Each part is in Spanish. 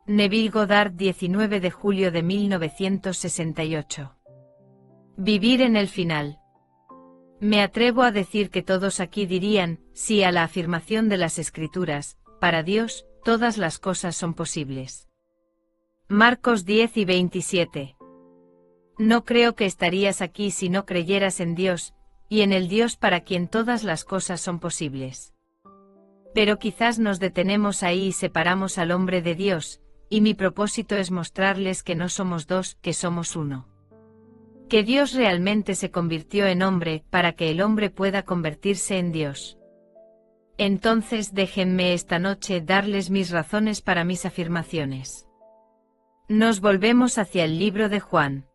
Neville Goddard, 19 de julio de 1968. Vivir en el final. Me atrevo a decir que todos aquí dirían sí a la afirmación de las Escrituras: para Dios, todas las cosas son posibles. Marcos 10:27. No creo que estarías aquí si no creyeras en Dios, y en el Dios para quien todas las cosas son posibles. Pero quizás nos detenemos ahí y separamos al hombre de Dios, y mi propósito es mostrarles que no somos dos, que somos uno. Que Dios realmente se convirtió en hombre para que el hombre pueda convertirse en Dios. Entonces déjenme esta noche darles mis razones para mis afirmaciones. Nos volvemos hacia el libro de Juan.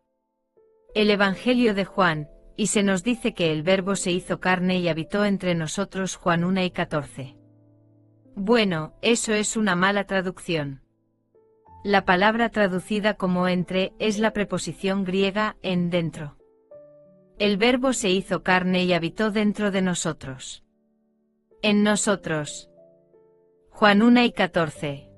El Evangelio de Juan, y se nos dice que el Verbo se hizo carne y habitó entre nosotros. Juan 1:14. Bueno, eso es una mala traducción. La palabra traducida como entre es la preposición griega en dentro. El Verbo se hizo carne y habitó dentro de nosotros. En nosotros. Juan 1:14.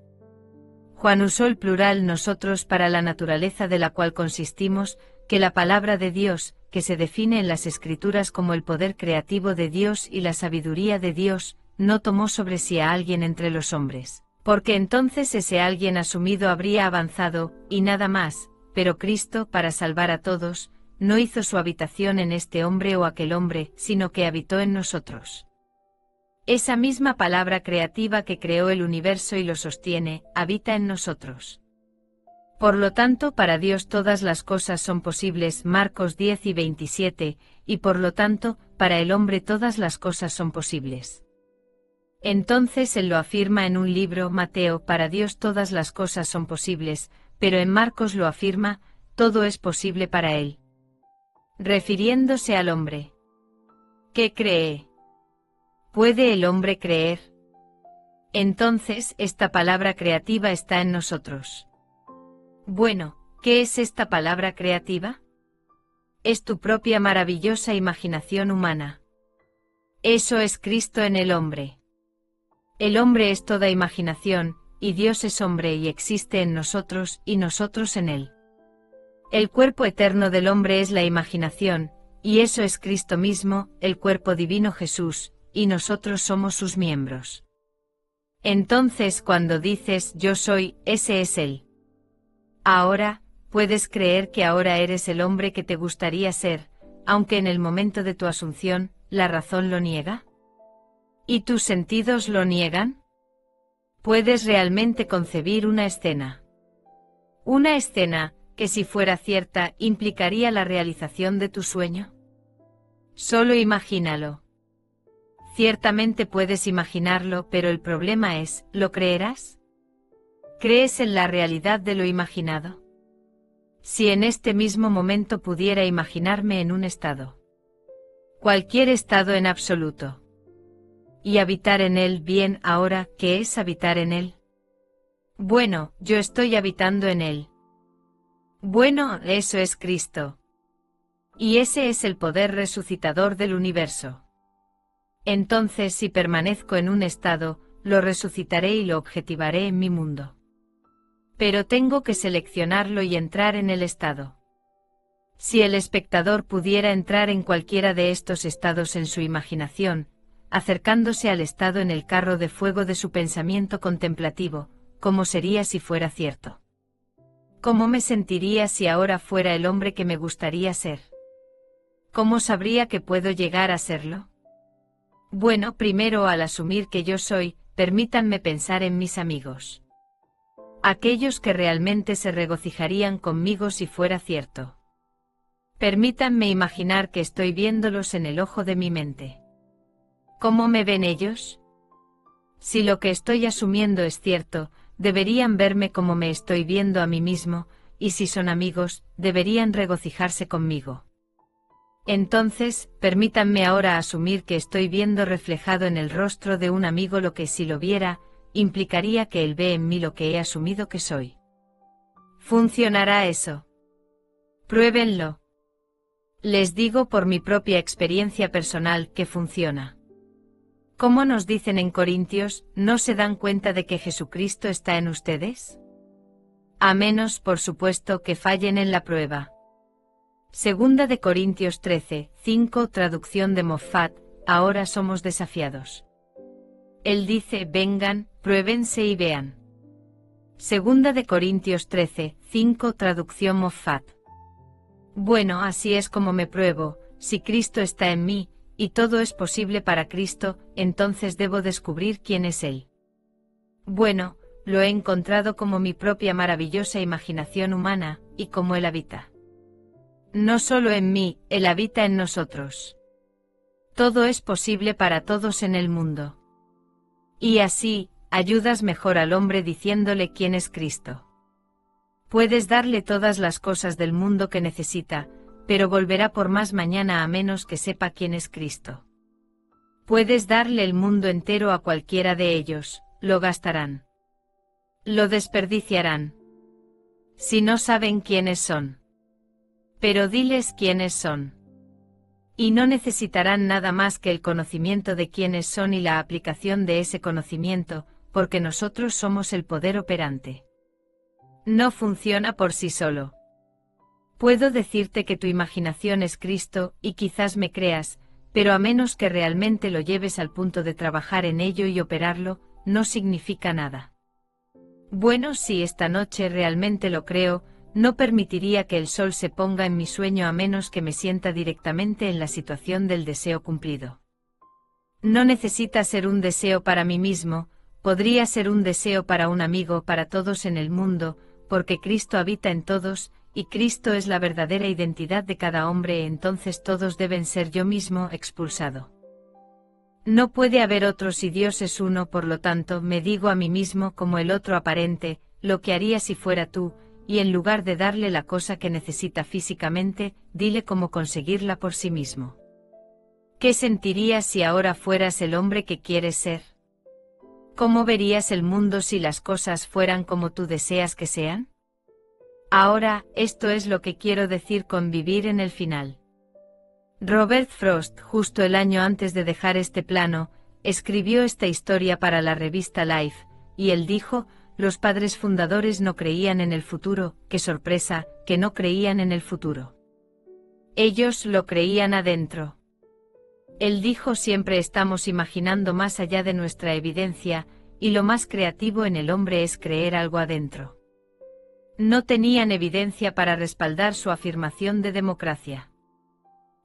Juan usó el plural nosotros para la naturaleza de la cual consistimos, que la palabra de Dios, que se define en las Escrituras como el poder creativo de Dios y la sabiduría de Dios, no tomó sobre sí a alguien entre los hombres, porque entonces ese alguien asumido habría avanzado, y nada más, pero Cristo, para salvar a todos, no hizo su habitación en este hombre o aquel hombre, sino que habitó en nosotros. Esa misma palabra creativa que creó el universo y lo sostiene, habita en nosotros. Por lo tanto, para Dios todas las cosas son posibles, Marcos 10:27, y por lo tanto, para el hombre todas las cosas son posibles. Entonces él lo afirma en un libro, Mateo: para Dios todas las cosas son posibles, pero en Marcos lo afirma: todo es posible para él. Refiriéndose al hombre. ¿Qué cree? ¿Puede el hombre creer? Entonces, esta palabra creativa está en nosotros. Bueno, ¿qué es esta palabra creativa? Es tu propia maravillosa imaginación humana. Eso es Cristo en el hombre. El hombre es toda imaginación, y Dios es hombre y existe en nosotros, y nosotros en él. El cuerpo eterno del hombre es la imaginación, y eso es Cristo mismo, el cuerpo divino Jesús, y nosotros somos sus miembros. Entonces cuando dices yo soy, ese es él. Ahora, puedes creer que ahora eres el hombre que te gustaría ser, aunque en el momento de tu asunción, la razón lo niega. ¿Y tus sentidos lo niegan? ¿Puedes realmente concebir una escena? Una escena, que si fuera cierta, implicaría la realización de tu sueño. Solo imagínalo. Ciertamente puedes imaginarlo, pero el problema es, ¿lo creerás? ¿Crees en la realidad de lo imaginado? Si en este mismo momento pudiera imaginarme en un estado. Cualquier estado en absoluto. Y habitar en él, bien, ahora, ¿qué es habitar en él? Bueno, yo estoy habitando en él. Bueno, eso es Cristo. Y ese es el poder resucitador del universo. Entonces, si permanezco en un estado, lo resucitaré y lo objetivaré en mi mundo. Pero tengo que seleccionarlo y entrar en el estado. Si el espectador pudiera entrar en cualquiera de estos estados en su imaginación, acercándose al estado en el carro de fuego de su pensamiento contemplativo, ¿cómo sería si fuera cierto? ¿Cómo me sentiría si ahora fuera el hombre que me gustaría ser? ¿Cómo sabría que puedo llegar a serlo? Bueno, primero, al asumir que yo soy, permítanme pensar en mis amigos. Aquellos que realmente se regocijarían conmigo si fuera cierto. Permítanme imaginar que estoy viéndolos en el ojo de mi mente. ¿Cómo me ven ellos? Si lo que estoy asumiendo es cierto, deberían verme como me estoy viendo a mí mismo, y si son amigos, deberían regocijarse conmigo. Entonces, permítanme ahora asumir que estoy viendo reflejado en el rostro de un amigo lo que, si lo viera, implicaría que él ve en mí lo que he asumido que soy. ¿Funcionará eso? Pruébenlo. Les digo por mi propia experiencia personal que funciona. ¿Cómo nos dicen en Corintios, no se dan cuenta de que Jesucristo está en ustedes? A menos, por supuesto, que fallen en la prueba. Segunda de Corintios 13, 5, traducción de Moffat, ahora somos desafiados. Él dice, vengan, pruébense y vean. Segunda de Corintios 13, 5, traducción Moffat. Bueno, así es como me pruebo, si Cristo está en mí, y todo es posible para Cristo, entonces debo descubrir quién es Él. Bueno, lo he encontrado como mi propia maravillosa imaginación humana, y como Él habita. No solo en mí, Él habita en nosotros. Todo es posible para todos en el mundo. Y así, ayudas mejor al hombre diciéndole quién es Cristo. Puedes darle todas las cosas del mundo que necesita, pero volverá por más mañana a menos que sepa quién es Cristo. Puedes darle el mundo entero a cualquiera de ellos, lo gastarán. Lo desperdiciarán. Si no saben quiénes son. Pero diles quiénes son. Y no necesitarán nada más que el conocimiento de quiénes son y la aplicación de ese conocimiento, porque nosotros somos el poder operante. No funciona por sí solo. Puedo decirte que tu imaginación es Cristo, y quizás me creas, pero a menos que realmente lo lleves al punto de trabajar en ello y operarlo, no significa nada. Bueno, si esta noche realmente lo creo, no permitiría que el sol se ponga en mi sueño a menos que me sienta directamente en la situación del deseo cumplido. No necesita ser un deseo para mí mismo, podría ser un deseo para un amigo, para todos en el mundo, porque Cristo habita en todos, y Cristo es la verdadera identidad de cada hombre, entonces todos deben ser yo mismo expulsado. No puede haber otro si Dios es uno, por lo tanto me digo a mí mismo como el otro aparente, lo que haría si fuera tú, y en lugar de darle la cosa que necesita físicamente, dile cómo conseguirla por sí mismo. ¿Qué sentirías si ahora fueras el hombre que quieres ser? ¿Cómo verías el mundo si las cosas fueran como tú deseas que sean? Ahora, esto es lo que quiero decir con vivir en el final. Robert Frost, justo el año antes de dejar este plano, escribió esta historia para la revista Life, y él dijo, los padres fundadores no creían en el futuro, qué sorpresa, que no creían en el futuro. Ellos lo creían adentro. Él dijo, siempre estamos imaginando más allá de nuestra evidencia, y lo más creativo en el hombre es creer algo adentro. No tenían evidencia para respaldar su afirmación de democracia.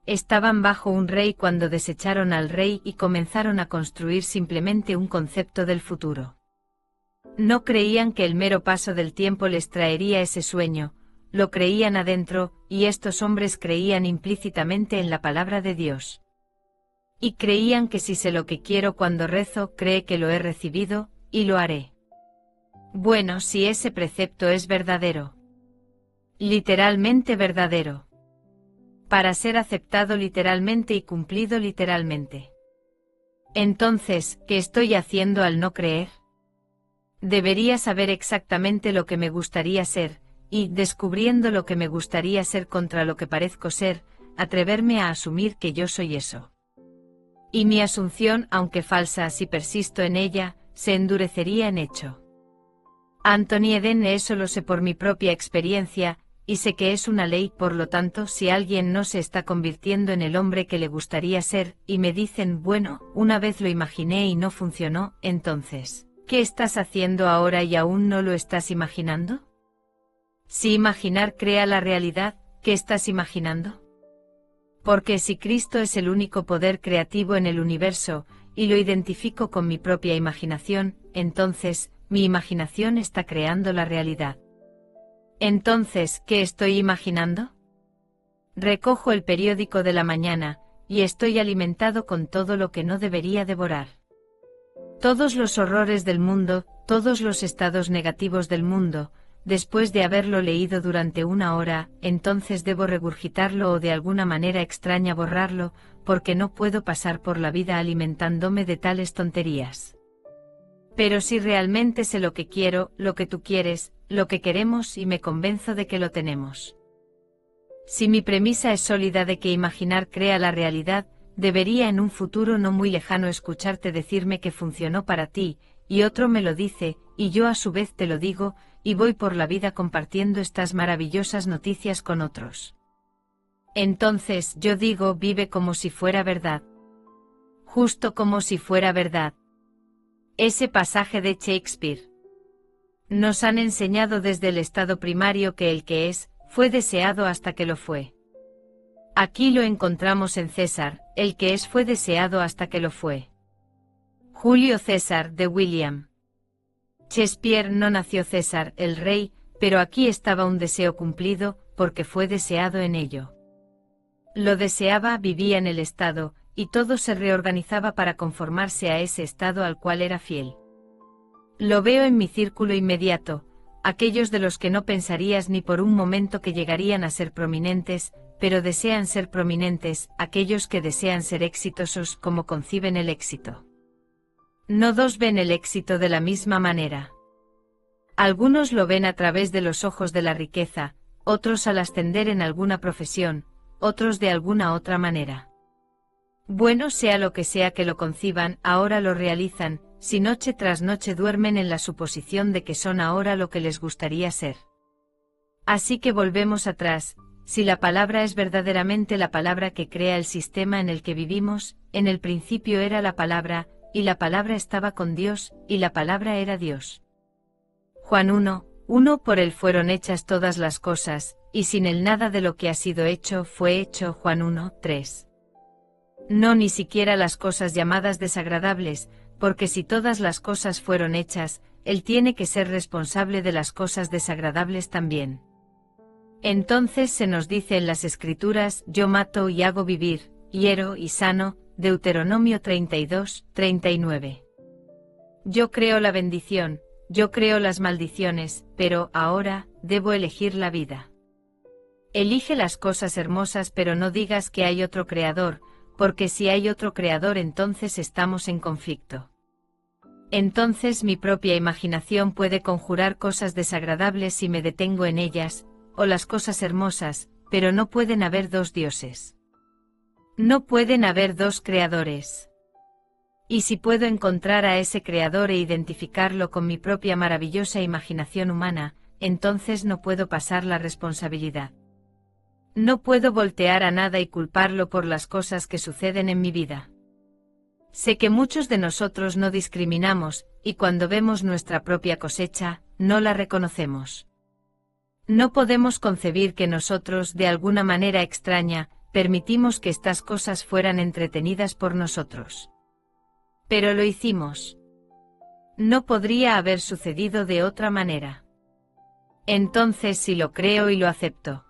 Estaban bajo un rey cuando desecharon al rey y comenzaron a construir simplemente un concepto del futuro. No creían que el mero paso del tiempo les traería ese sueño, lo creían adentro, y estos hombres creían implícitamente en la palabra de Dios. Y creían que si sé lo que quiero cuando rezo, cree que lo he recibido, y lo haré. Bueno, si ese precepto es verdadero. Literalmente verdadero. Para ser aceptado literalmente y cumplido literalmente. Entonces, ¿qué estoy haciendo al no creer? Debería saber exactamente lo que me gustaría ser, y, descubriendo lo que me gustaría ser contra lo que parezco ser, atreverme a asumir que yo soy eso. Y mi asunción, aunque falsa si persisto en ella, se endurecería en hecho. Anthony Eden, eso lo sé por mi propia experiencia, y sé que es una ley, por lo tanto, si alguien no se está convirtiendo en el hombre que le gustaría ser, y me dicen, bueno, una vez lo imaginé y no funcionó, entonces, ¿qué estás haciendo ahora y aún no lo estás imaginando? Si imaginar crea la realidad, ¿qué estás imaginando? Porque si Cristo es el único poder creativo en el universo, y lo identifico con mi propia imaginación, entonces, mi imaginación está creando la realidad. Entonces, ¿qué estoy imaginando? Recojo el periódico de la mañana, y estoy alimentado con todo lo que no debería devorar. Todos los horrores del mundo, todos los estados negativos del mundo, después de haberlo leído durante una hora, entonces debo regurgitarlo o de alguna manera extraña borrarlo, porque no puedo pasar por la vida alimentándome de tales tonterías. Pero si realmente sé lo que quiero, lo que tú quieres, lo que queremos y me convenzo de que lo tenemos. Si mi premisa es sólida de que imaginar crea la realidad, debería en un futuro no muy lejano escucharte decirme que funcionó para ti, y otro me lo dice, y yo a su vez te lo digo, y voy por la vida compartiendo estas maravillosas noticias con otros. Entonces yo digo, vive como si fuera verdad. Justo como si fuera verdad. Ese pasaje de Shakespeare. Nos han enseñado desde el estado primario que el que es, fue deseado hasta que lo fue. Aquí lo encontramos en César, el que es fue deseado hasta que lo fue. Julio César de William Shakespeare. No nació César, el rey, pero aquí estaba un deseo cumplido, porque fue deseado en ello. Lo deseaba, vivía en el estado, y todo se reorganizaba para conformarse a ese estado al cual era fiel. Lo veo en mi círculo inmediato, aquellos de los que no pensarías ni por un momento que llegarían a ser prominentes, pero desean ser prominentes, aquellos que desean ser exitosos como conciben el éxito. No dos ven el éxito de la misma manera. Algunos lo ven a través de los ojos de la riqueza, otros al ascender en alguna profesión, otros de alguna otra manera. Bueno, sea lo que sea que lo conciban, ahora lo realizan, si noche tras noche duermen en la suposición de que son ahora lo que les gustaría ser. Así que volvemos atrás, si la palabra es verdaderamente la palabra que crea el sistema en el que vivimos, en el principio era la palabra, y la palabra estaba con Dios, y la palabra era Dios. Juan 1:1 Por él fueron hechas todas las cosas, y sin él nada de lo que ha sido hecho fue hecho. Juan 1:3. No ni siquiera las cosas llamadas desagradables, porque si todas las cosas fueron hechas, él tiene que ser responsable de las cosas desagradables también. Entonces se nos dice en las Escrituras, yo mato y hago vivir, hiero y sano, Deuteronomio 32:39. Yo creo la bendición, yo creo las maldiciones, pero ahora, debo elegir la vida. Elige las cosas hermosas, pero no digas que hay otro creador, porque si hay otro creador entonces estamos en conflicto. Entonces mi propia imaginación puede conjurar cosas desagradables si me detengo en ellas, o las cosas hermosas, pero no pueden haber dos dioses. No pueden haber dos creadores. Y si puedo encontrar a ese creador e identificarlo con mi propia maravillosa imaginación humana, entonces no puedo pasar la responsabilidad. No puedo voltear a nada y culparlo por las cosas que suceden en mi vida. Sé que muchos de nosotros no discriminamos, y cuando vemos nuestra propia cosecha, no la reconocemos. No podemos concebir que nosotros, de alguna manera extraña, permitimos que estas cosas fueran entretenidas por nosotros. Pero lo hicimos. No podría haber sucedido de otra manera. Entonces sí lo creo y lo acepto.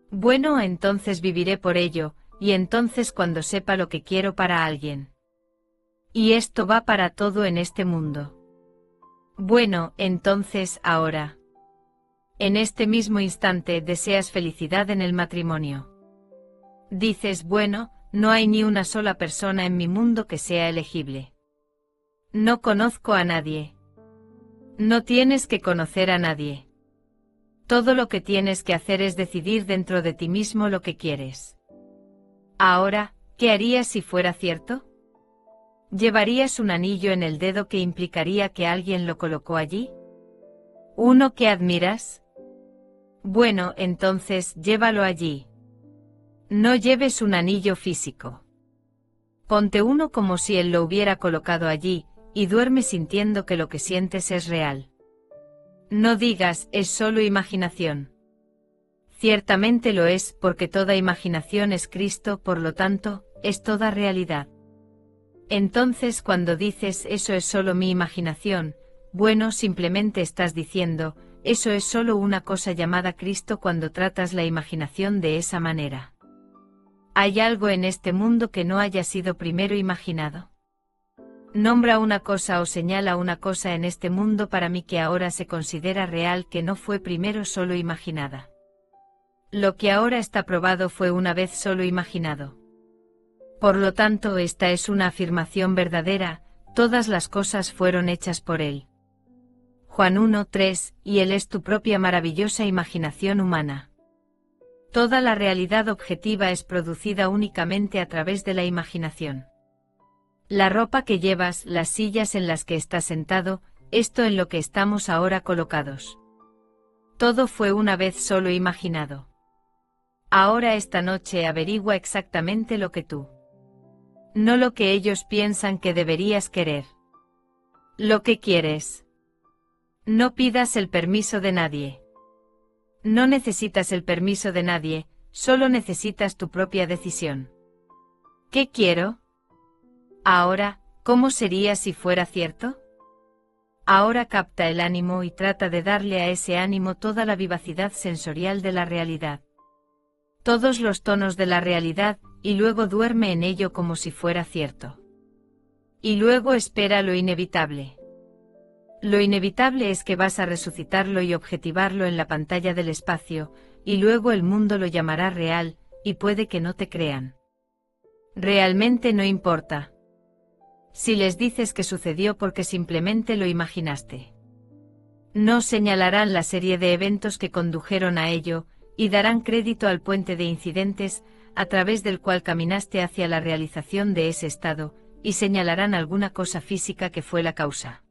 Bueno, entonces viviré por ello, y entonces cuando sepa lo que quiero para alguien. Y esto va para todo en este mundo. Bueno, entonces ahora. En este mismo instante deseas felicidad en el matrimonio. Dices, bueno, no hay ni una sola persona en mi mundo que sea elegible. No conozco a nadie. No tienes que conocer a nadie. Todo lo que tienes que hacer es decidir dentro de ti mismo lo que quieres. Ahora, ¿qué harías si fuera cierto? ¿Llevarías un anillo en el dedo que implicaría que alguien lo colocó allí? ¿Uno que admiras? Bueno, entonces, llévalo allí. No lleves un anillo físico. Ponte uno como si él lo hubiera colocado allí, y duerme sintiendo que lo que sientes es real. No digas, es solo imaginación. Ciertamente lo es, porque toda imaginación es Cristo, por lo tanto, es toda realidad. Entonces cuando dices, eso es solo mi imaginación, bueno, simplemente estás diciendo, eso es solo una cosa llamada Cristo cuando tratas la imaginación de esa manera. ¿Hay algo en este mundo que no haya sido primero imaginado? Nombra una cosa o señala una cosa en este mundo para mí que ahora se considera real que no fue primero solo imaginada. Lo que ahora está probado fue una vez solo imaginado. Por lo tanto, esta es una afirmación verdadera, todas las cosas fueron hechas por él. Juan 1:3, y él es tu propia maravillosa imaginación humana. Toda la realidad objetiva es producida únicamente a través de la imaginación. La ropa que llevas, las sillas en las que estás sentado, esto en lo que estamos ahora colocados. Todo fue una vez solo imaginado. Ahora esta noche averigua exactamente lo que tú. No lo que ellos piensan que deberías querer. Lo que quieres. No pidas el permiso de nadie. No necesitas el permiso de nadie, solo necesitas tu propia decisión. ¿Qué quiero? Ahora, ¿cómo sería si fuera cierto? Ahora capta el ánimo y trata de darle a ese ánimo toda la vivacidad sensorial de la realidad. Todos los tonos de la realidad, y luego duerme en ello como si fuera cierto. Y luego espera lo inevitable. Lo inevitable es que vas a resucitarlo y objetivarlo en la pantalla del espacio, y luego el mundo lo llamará real, y puede que no te crean. Realmente no importa. Si les dices que sucedió porque simplemente lo imaginaste. No señalarán la serie de eventos que condujeron a ello, y darán crédito al puente de incidentes, a través del cual caminaste hacia la realización de ese estado, y señalarán alguna cosa física que fue la causa.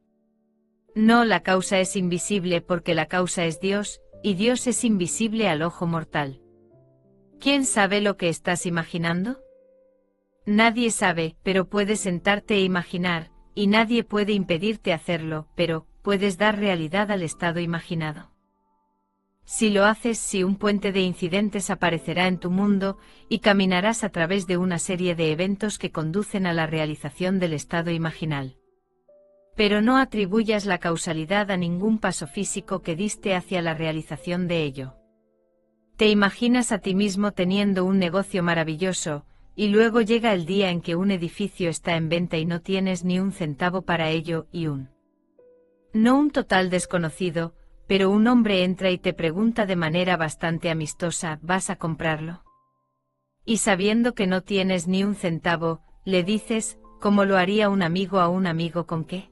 No, la causa es invisible porque la causa es Dios, y Dios es invisible al ojo mortal. ¿Quién sabe lo que estás imaginando? Nadie sabe, pero puedes sentarte e imaginar, y nadie puede impedirte hacerlo, pero puedes dar realidad al estado imaginado. Si lo haces, si un puente de incidentes aparecerá en tu mundo, y caminarás a través de una serie de eventos que conducen a la realización del estado imaginal. Pero no atribuyas la causalidad a ningún paso físico que diste hacia la realización de ello. Te imaginas a ti mismo teniendo un negocio maravilloso, y luego llega el día en que un edificio está en venta y no tienes ni un centavo para ello, y no un total desconocido, pero un hombre entra y te pregunta de manera bastante amistosa, ¿vas a comprarlo? Y sabiendo que no tienes ni un centavo, le dices, ¿cómo lo haría un amigo a un amigo con qué?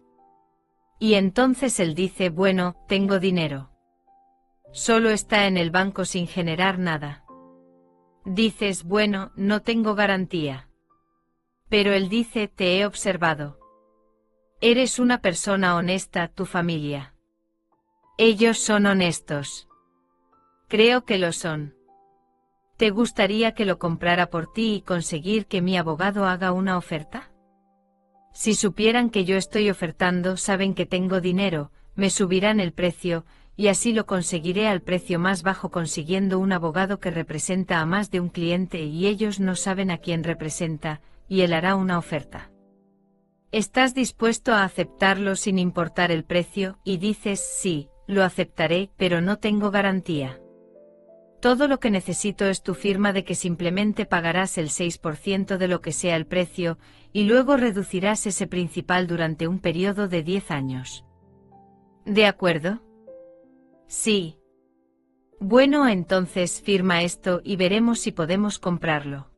Y entonces él dice, bueno, tengo dinero. Solo está en el banco sin generar nada. Dices, bueno, no tengo garantía. Pero él dice, te he observado. Eres una persona honesta, tu familia. Ellos son honestos. Creo que lo son. ¿Te gustaría que lo comprara por ti y conseguir que mi abogado haga una oferta? Si supieran que yo estoy ofertando, saben que tengo dinero, me subirán el precio, y así lo conseguiré al precio más bajo consiguiendo un abogado que representa a más de un cliente y ellos no saben a quién representa, y él hará una oferta. ¿Estás dispuesto a aceptarlo sin importar el precio? Y dices, sí, lo aceptaré, pero no tengo garantía. Todo lo que necesito es tu firma de que simplemente pagarás el 6% de lo que sea el precio, y luego reducirás ese principal durante un periodo de 10 años. ¿De acuerdo? Sí. Bueno, entonces firma esto y veremos si podemos comprarlo.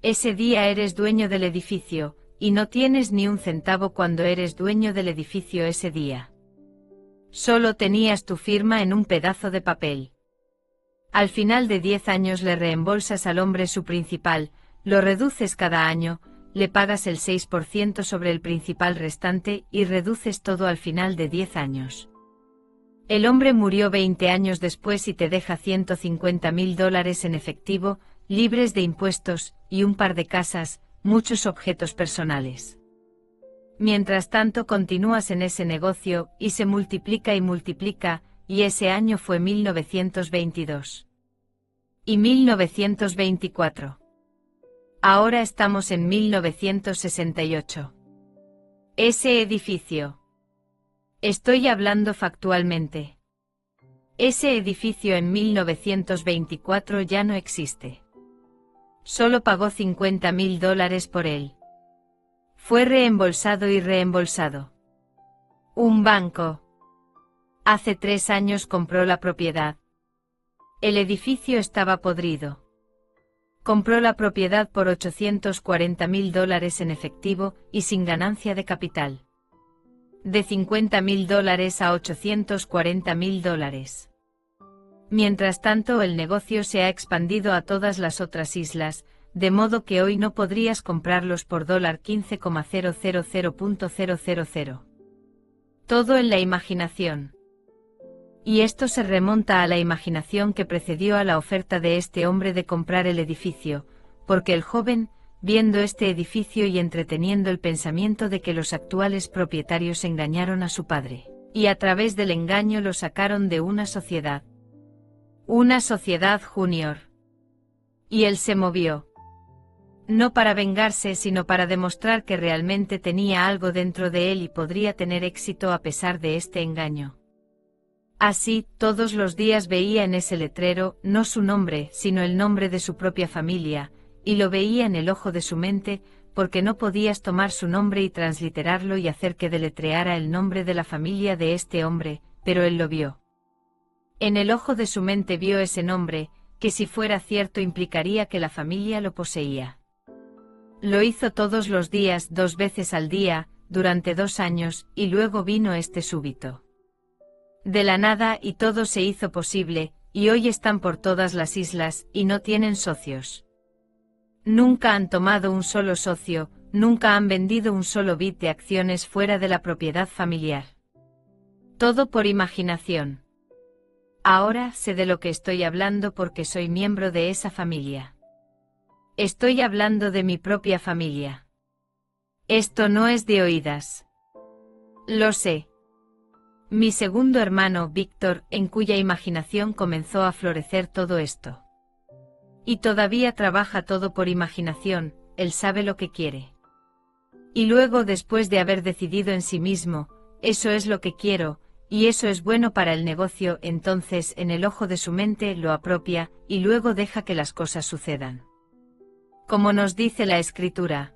Ese día eres dueño del edificio, y no tienes ni un centavo cuando eres dueño del edificio ese día. Solo tenías tu firma en un pedazo de papel. Al final de 10 años le reembolsas al hombre su principal, lo reduces cada año, le pagas el 6% sobre el principal restante y reduces todo al final de 10 años. El hombre murió 20 años después y te deja $150.000 en efectivo, libres de impuestos, y un par de casas, muchos objetos personales. Mientras tanto continúas en ese negocio, y se multiplica y multiplica, y ese año fue 1922. Y 1924. Ahora estamos en 1968. Ese edificio. Estoy hablando factualmente. Ese edificio en 1924 ya no existe. Solo pagó $50.000 por él. Fue reembolsado y reembolsado. Un banco. Hace 3 años compró la propiedad. El edificio estaba podrido. Compró la propiedad por $840.000 en efectivo y sin ganancia de capital. De $50.000 a $840.000. Mientras tanto, el negocio se ha expandido a todas las otras islas, de modo que hoy no podrías comprarlos por $15,000.000. Todo en la imaginación. Y esto se remonta a la imaginación que precedió a la oferta de este hombre de comprar el edificio, porque el joven, viendo este edificio y entreteniendo el pensamiento de que los actuales propietarios engañaron a su padre, y a través del engaño lo sacaron de una sociedad junior. Y él se movió. No para vengarse, sino para demostrar que realmente tenía algo dentro de él y podría tener éxito a pesar de este engaño. Así, todos los días veía en ese letrero, no su nombre, sino el nombre de su propia familia, y lo veía en el ojo de su mente, porque no podías tomar su nombre y transliterarlo y hacer que deletreara el nombre de la familia de este hombre, pero él lo vio. En el ojo de su mente vio ese nombre, que si fuera cierto implicaría que la familia lo poseía. Lo hizo todos los días, 2 veces al día, durante 2 años, y luego vino este súbito. De la nada y todo se hizo posible, y hoy están por todas las islas, y no tienen socios. Nunca han tomado un solo socio, nunca han vendido un solo bit de acciones fuera de la propiedad familiar. Todo por imaginación. Ahora sé de lo que estoy hablando porque soy miembro de esa familia. Estoy hablando de mi propia familia. Esto no es de oídas. Lo sé. Mi segundo hermano, Víctor, en cuya imaginación comenzó a florecer todo esto. Y todavía trabaja todo por imaginación, él sabe lo que quiere. Y luego, después de haber decidido en sí mismo, eso es lo que quiero, y eso es bueno para el negocio, entonces en el ojo de su mente lo apropia, y luego deja que las cosas sucedan. Como nos dice la Escritura,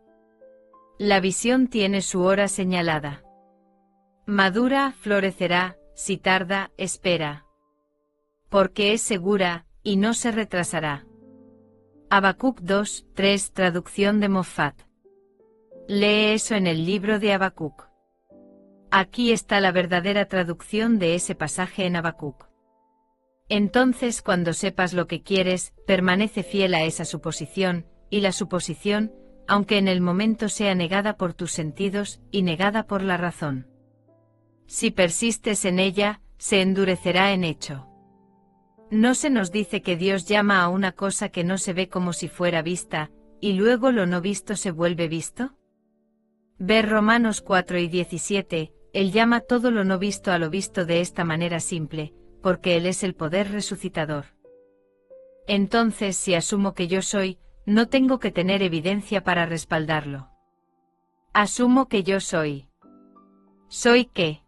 la visión tiene su hora señalada. Madura, florecerá, si tarda, espera. Porque es segura, y no se retrasará. Habacuc 2:3, traducción de Moffat. Lee eso en el libro de Habacuc. Aquí está la verdadera traducción de ese pasaje en Habacuc. Entonces, cuando sepas lo que quieres, permanece fiel a esa suposición, y la suposición, aunque en el momento sea negada por tus sentidos y negada por la razón, si persistes en ella, se endurecerá en hecho. ¿No se nos dice que Dios llama a una cosa que no se ve como si fuera vista, y luego lo no visto se vuelve visto? Ver Romanos 4:17, Él llama todo lo no visto a lo visto de esta manera simple, porque Él es el poder resucitador. Entonces, si asumo que yo soy, no tengo que tener evidencia para respaldarlo. Asumo que yo soy. ¿Soy qué?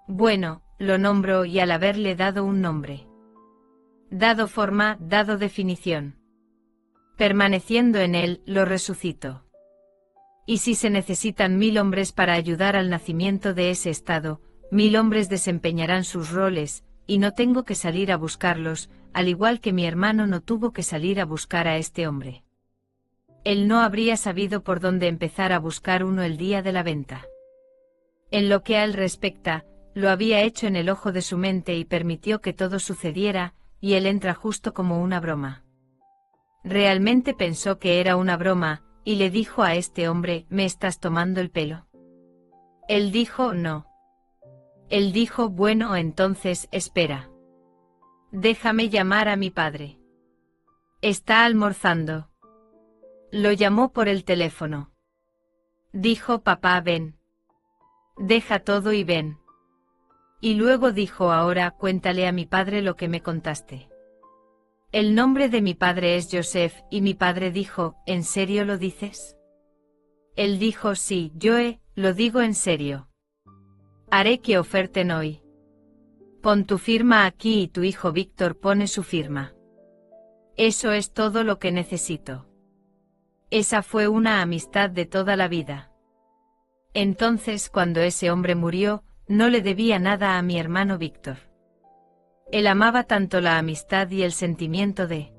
Bueno, lo nombro y al haberle dado un nombre, dado forma, dado definición, permaneciendo en él, lo resucito. Y si se necesitan 1000 hombres para ayudar al nacimiento de ese estado, 1000 hombres desempeñarán sus roles, y no tengo que salir a buscarlos, al igual que mi hermano no tuvo que salir a buscar a este hombre. Él no habría sabido por dónde empezar a buscar uno el día de la venta. En lo que a él respecta, lo había hecho en el ojo de su mente y permitió que todo sucediera, y él entra justo como una broma. Realmente pensó que era una broma, y le dijo a este hombre, ¿me estás tomando el pelo? Él dijo, no. Él dijo, bueno, entonces, espera. Déjame llamar a mi padre. Está almorzando. Lo llamó por el teléfono. Dijo, papá, ven. Deja todo y ven. Y luego dijo, ahora cuéntale a mi padre lo que me contaste. El nombre de mi padre es Joseph, y mi padre dijo, ¿en serio lo dices? Él dijo, sí, Joe, lo digo en serio. Haré que oferten hoy. Pon tu firma aquí y tu hijo Víctor pone su firma. Eso es todo lo que necesito. Esa fue una amistad de toda la vida. Entonces, cuando ese hombre murió, no le debía nada a mi hermano Víctor. Él amaba tanto la amistad y el sentimiento de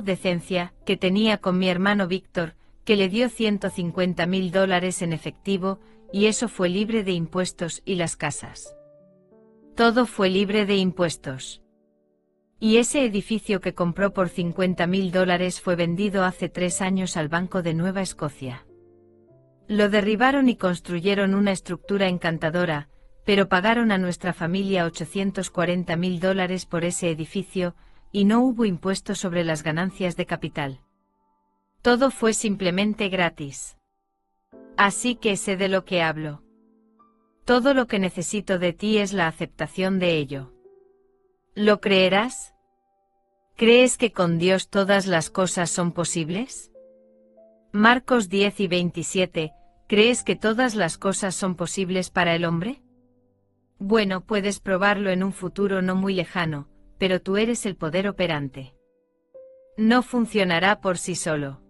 decencia, que tenía con mi hermano Víctor, que le dio $150,000 en efectivo, y eso fue libre de impuestos y las casas. Todo fue libre de impuestos. Y ese edificio que compró por $50.000 fue vendido hace 3 años al Banco de Nueva Escocia. Lo derribaron y construyeron una estructura encantadora, pero pagaron a nuestra familia $840.000 por ese edificio, y no hubo impuesto sobre las ganancias de capital. Todo fue simplemente gratis. Así que sé de lo que hablo. Todo lo que necesito de ti es la aceptación de ello. ¿Lo creerás? ¿Crees que con Dios todas las cosas son posibles? Marcos 10:27, ¿crees que todas las cosas son posibles para el hombre? Bueno, puedes probarlo en un futuro no muy lejano, pero tú eres el poder operante. No funcionará por sí solo.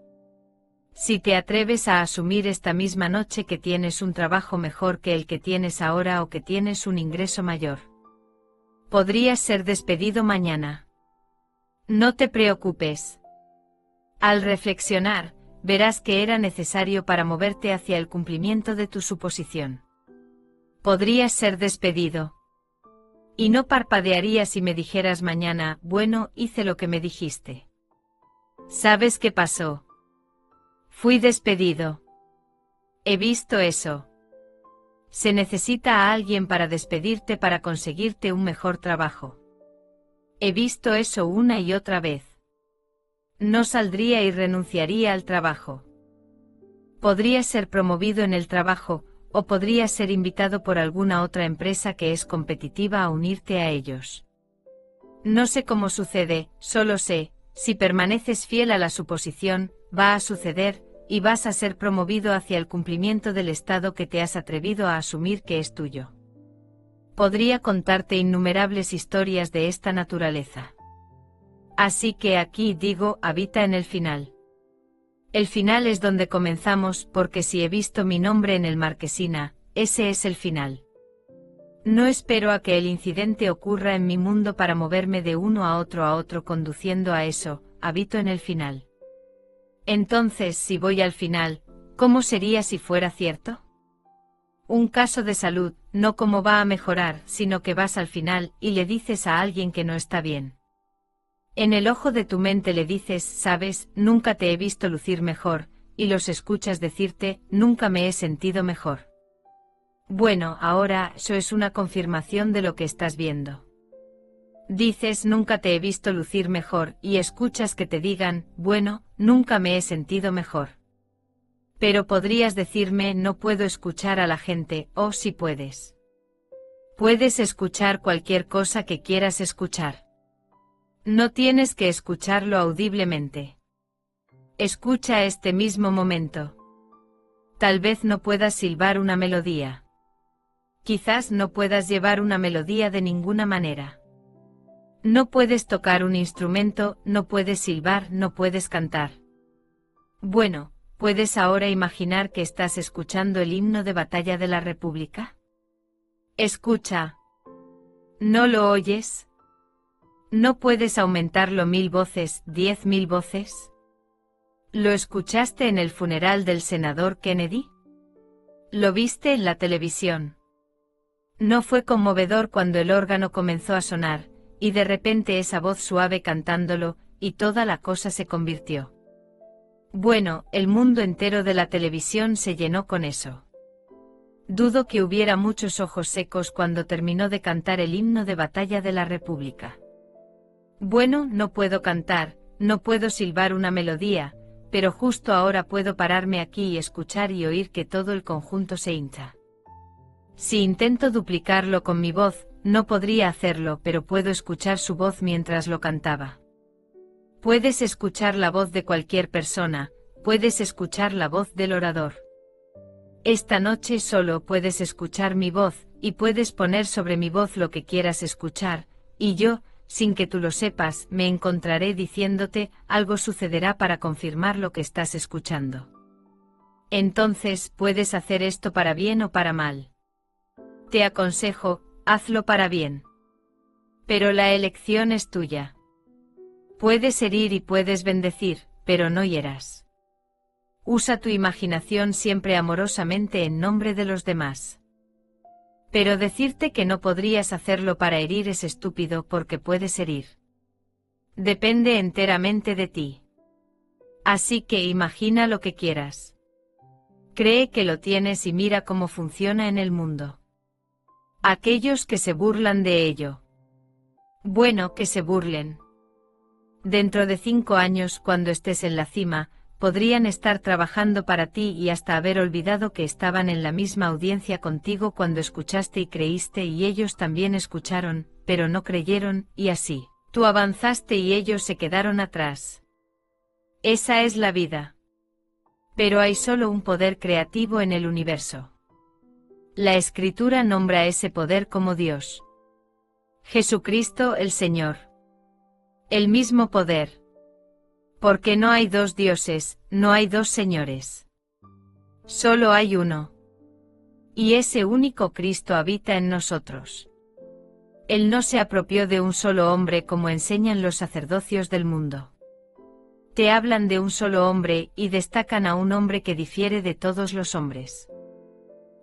Si te atreves a asumir esta misma noche que tienes un trabajo mejor que el que tienes ahora o que tienes un ingreso mayor, podrías ser despedido mañana. No te preocupes. Al reflexionar, verás que era necesario para moverte hacia el cumplimiento de tu suposición. Podrías ser despedido. Y no parpadearía si me dijeras mañana, bueno, hice lo que me dijiste. ¿Sabes qué pasó? Fui despedido. He visto eso. Se necesita a alguien para despedirte para conseguirte un mejor trabajo. He visto eso una y otra vez. No saldría y renunciaría al trabajo. Podrías ser promovido en el trabajo, o podrías ser invitado por alguna otra empresa que es competitiva a unirte a ellos. No sé cómo sucede, solo sé, si permaneces fiel a la suposición, va a suceder, y vas a ser promovido hacia el cumplimiento del estado que te has atrevido a asumir que es tuyo. Podría contarte innumerables historias de esta naturaleza. Así que aquí digo, habita en el final. El final es donde comenzamos, porque si he visto mi nombre en el Marquesina, ese es el final. No espero a que el incidente ocurra en mi mundo para moverme de uno a otro conduciendo a eso, habito en el final. Entonces, si voy al final, ¿cómo sería si fuera cierto? Un caso de salud, no cómo va a mejorar, sino que vas al final y le dices a alguien que no está bien. En el ojo de tu mente le dices, sabes, nunca te he visto lucir mejor, y los escuchas decirte, nunca me he sentido mejor. Bueno, ahora, eso es una confirmación de lo que estás viendo. Dices, nunca te he visto lucir mejor, y escuchas que te digan, bueno, nunca me he sentido mejor. Pero podrías decirme, no puedo escuchar a la gente, o sí puedes. Puedes escuchar cualquier cosa que quieras escuchar. No tienes que escucharlo audiblemente. Escucha este mismo momento. Tal vez no puedas silbar una melodía. Quizás no puedas llevar una melodía de ninguna manera. No puedes tocar un instrumento, no puedes silbar, no puedes cantar. Bueno, ¿puedes ahora imaginar que estás escuchando el himno de batalla de la República? Escucha. ¿No lo oyes? ¿No puedes aumentarlo 1000 voces, 10.000 voces? ¿Lo escuchaste en el funeral del senador Kennedy? ¿Lo viste en la televisión? ¿No fue conmovedor cuando el órgano comenzó a sonar, y de repente esa voz suave cantándolo, y toda la cosa se convirtió? Bueno, el mundo entero de la televisión se llenó con eso. Dudo que hubiera muchos ojos secos cuando terminó de cantar el himno de batalla de la República. Bueno, no puedo cantar, no puedo silbar una melodía, pero justo ahora puedo pararme aquí y escuchar y oír que todo el conjunto se hincha. Si intento duplicarlo con mi voz, no podría hacerlo, pero puedo escuchar su voz mientras lo cantaba. Puedes escuchar la voz de cualquier persona, puedes escuchar la voz del orador. Esta noche solo puedes escuchar mi voz, y puedes poner sobre mi voz lo que quieras escuchar, y yo, sin que tú lo sepas, me encontraré diciéndote, algo sucederá para confirmar lo que estás escuchando. Entonces, puedes hacer esto para bien o para mal. Te aconsejo, hazlo para bien. Pero la elección es tuya. Puedes herir y puedes bendecir, pero no hieras. Usa tu imaginación siempre amorosamente en nombre de los demás. Pero decirte que no podrías hacerlo para herir es estúpido porque puedes herir. Depende enteramente de ti. Así que imagina lo que quieras. Cree que lo tienes y mira cómo funciona en el mundo. Aquellos que se burlan de ello. Bueno, que se burlen. Dentro de 5 años, cuando estés en la cima, podrían estar trabajando para ti y hasta haber olvidado que estaban en la misma audiencia contigo cuando escuchaste y creíste y ellos también escucharon, pero no creyeron, y así. Tú avanzaste y ellos se quedaron atrás. Esa es la vida. Pero hay solo un poder creativo en el universo. La Escritura nombra ese poder como Dios. Jesucristo el Señor. El mismo poder. Porque no hay dos dioses, no hay dos señores. Solo hay uno. Y ese único Cristo habita en nosotros. Él no se apropió de un solo hombre como enseñan los sacerdocios del mundo. Te hablan de un solo hombre y destacan a un hombre que difiere de todos los hombres.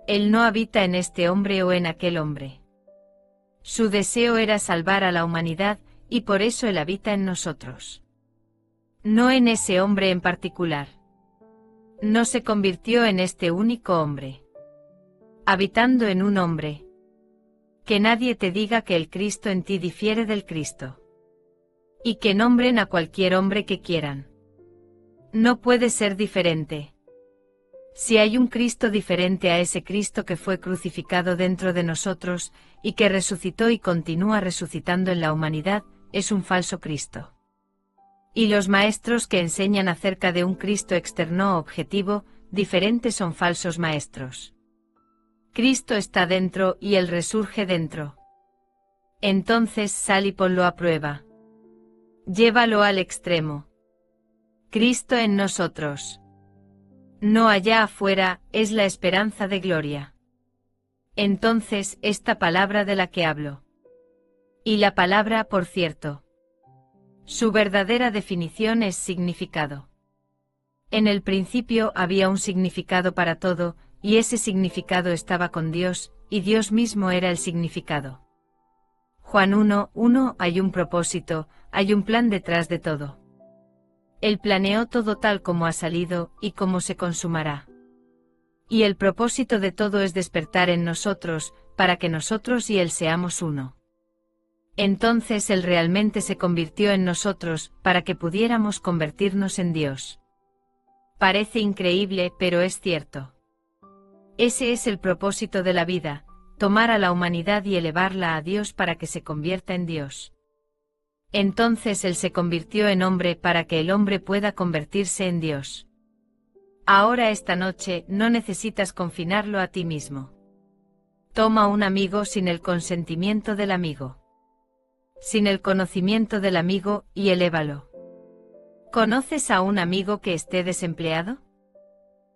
Él no habita en este hombre o en aquel hombre. Su deseo era salvar a la humanidad, y por eso Él habita en nosotros. No en ese hombre en particular. No se convirtió en este único hombre. Habitando en un hombre. Que nadie te diga que el Cristo en ti difiere del Cristo. Y que nombren a cualquier hombre que quieran. No puede ser diferente. Si hay un Cristo diferente a ese Cristo que fue crucificado dentro de nosotros, y que resucitó y continúa resucitando en la humanidad, es un falso Cristo. Y los maestros que enseñan acerca de un Cristo externo objetivo, diferente son falsos maestros. Cristo está dentro y Él resurge dentro. Entonces sal y ponlo a prueba. Llévalo al extremo. Cristo en nosotros. No allá afuera, es la esperanza de gloria. Entonces, esta palabra de la que hablo. Y la palabra, por cierto. Su verdadera definición es significado. En el principio había un significado para todo, y ese significado estaba con Dios, y Dios mismo era el significado. Juan 1:1 Hay un propósito, hay un plan detrás de todo. Él planeó todo tal como ha salido, y cómo se consumará. Y el propósito de todo es despertar en nosotros, para que nosotros y Él seamos uno. Entonces Él realmente se convirtió en nosotros, para que pudiéramos convertirnos en Dios. Parece increíble, pero es cierto. Ese es el propósito de la vida, tomar a la humanidad y elevarla a Dios para que se convierta en Dios. Entonces Él se convirtió en hombre para que el hombre pueda convertirse en Dios. Ahora esta noche no necesitas confinarlo a ti mismo. Toma un amigo sin el consentimiento del amigo. Sin el conocimiento del amigo, y elévalo. ¿Conoces a un amigo que esté desempleado?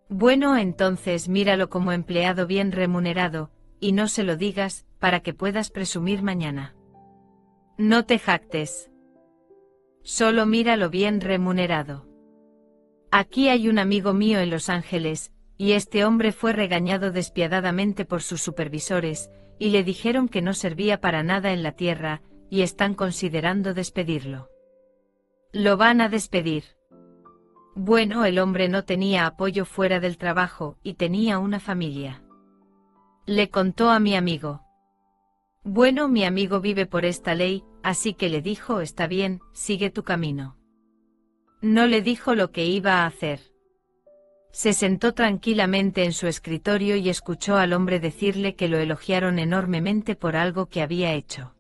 Bueno, entonces míralo como empleado bien remunerado, y no se lo digas, para que puedas presumir mañana. No te jactes. Solo míralo bien remunerado. Aquí hay un amigo mío en Los Ángeles, y este hombre fue regañado despiadadamente por sus supervisores, y le dijeron que no servía para nada en la tierra, y están considerando despedirlo. Lo van a despedir. Bueno, el hombre no tenía apoyo fuera del trabajo, y tenía una familia. Le contó a mi amigo. Bueno, mi amigo vive por esta ley, así que le dijo: está bien, sigue tu camino. No le dijo lo que iba a hacer. Se sentó tranquilamente en su escritorio y escuchó al hombre decirle que lo elogiaron enormemente por algo que había hecho.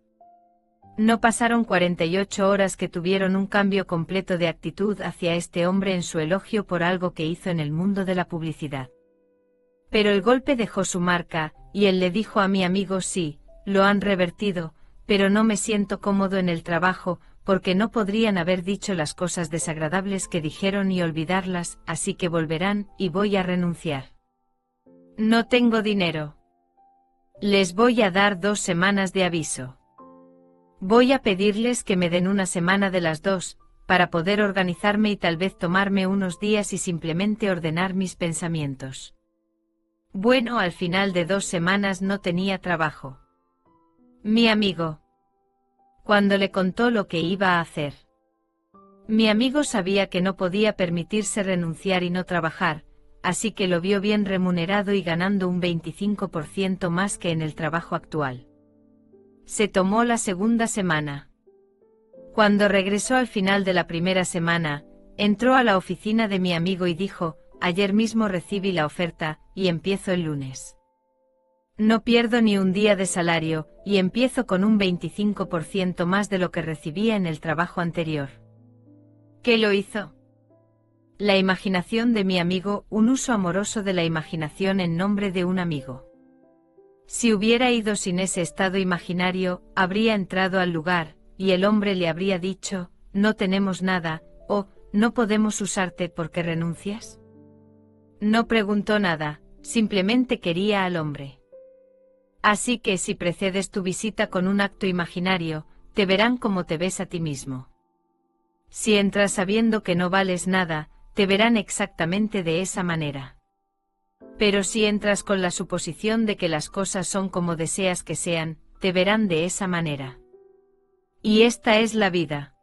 No pasaron 48 horas que tuvieron un cambio completo de actitud hacia este hombre en su elogio por algo que hizo en el mundo de la publicidad. Pero el golpe dejó su marca, y él le dijo a mi amigo: sí, lo han revertido, pero no me siento cómodo en el trabajo, porque no podrían haber dicho las cosas desagradables que dijeron y olvidarlas, así que volverán, y voy a renunciar. No tengo dinero. Les voy a dar 2 semanas de aviso. Voy a pedirles que me den una semana de las 2, para poder organizarme y tal vez tomarme unos días y simplemente ordenar mis pensamientos. Bueno, al final de 2 semanas no tenía trabajo. Mi amigo. Cuando le contó lo que iba a hacer. Mi amigo sabía que no podía permitirse renunciar y no trabajar, así que lo vio bien remunerado y ganando un 25% más que en el trabajo actual. Se tomó la segunda semana. Cuando regresó al final de la primera semana, entró a la oficina de mi amigo y dijo: ayer mismo recibí la oferta, y empiezo el lunes. No pierdo ni un día de salario, y empiezo con un 25% más de lo que recibía en el trabajo anterior. ¿Qué lo hizo? La imaginación de mi amigo, un uso amoroso de la imaginación en nombre de un amigo. Si hubiera ido sin ese estado imaginario, habría entrado al lugar, y el hombre le habría dicho: no tenemos nada, o no podemos usarte porque renuncias. No preguntó nada, simplemente quería al hombre. Así que si precedes tu visita con un acto imaginario, te verán como te ves a ti mismo. Si entras sabiendo que no vales nada, te verán exactamente de esa manera. Pero si entras con la suposición de que las cosas son como deseas que sean, te verán de esa manera. Y esta es la vida.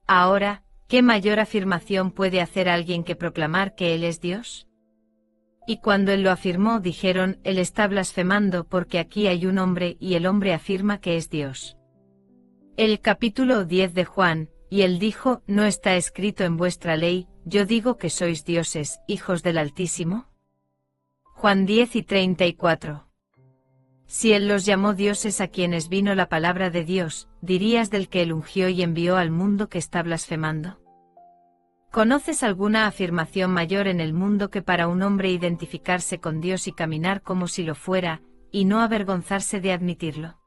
Ahora, ¿qué mayor afirmación puede hacer alguien que proclamar que Él es Dios? Y cuando él lo afirmó, dijeron: él está blasfemando porque aquí hay un hombre y el hombre afirma que es Dios. El capítulo 10 de Juan: y él dijo: ¿no está escrito en vuestra ley, yo digo que sois dioses, hijos del Altísimo? Juan 10:34. Si él los llamó dioses a quienes vino la palabra de Dios, ¿dirías del que él ungió y envió al mundo que está blasfemando? ¿Conoces alguna afirmación mayor en el mundo que para un hombre identificarse con Dios y caminar como si lo fuera, y no avergonzarse de admitirlo?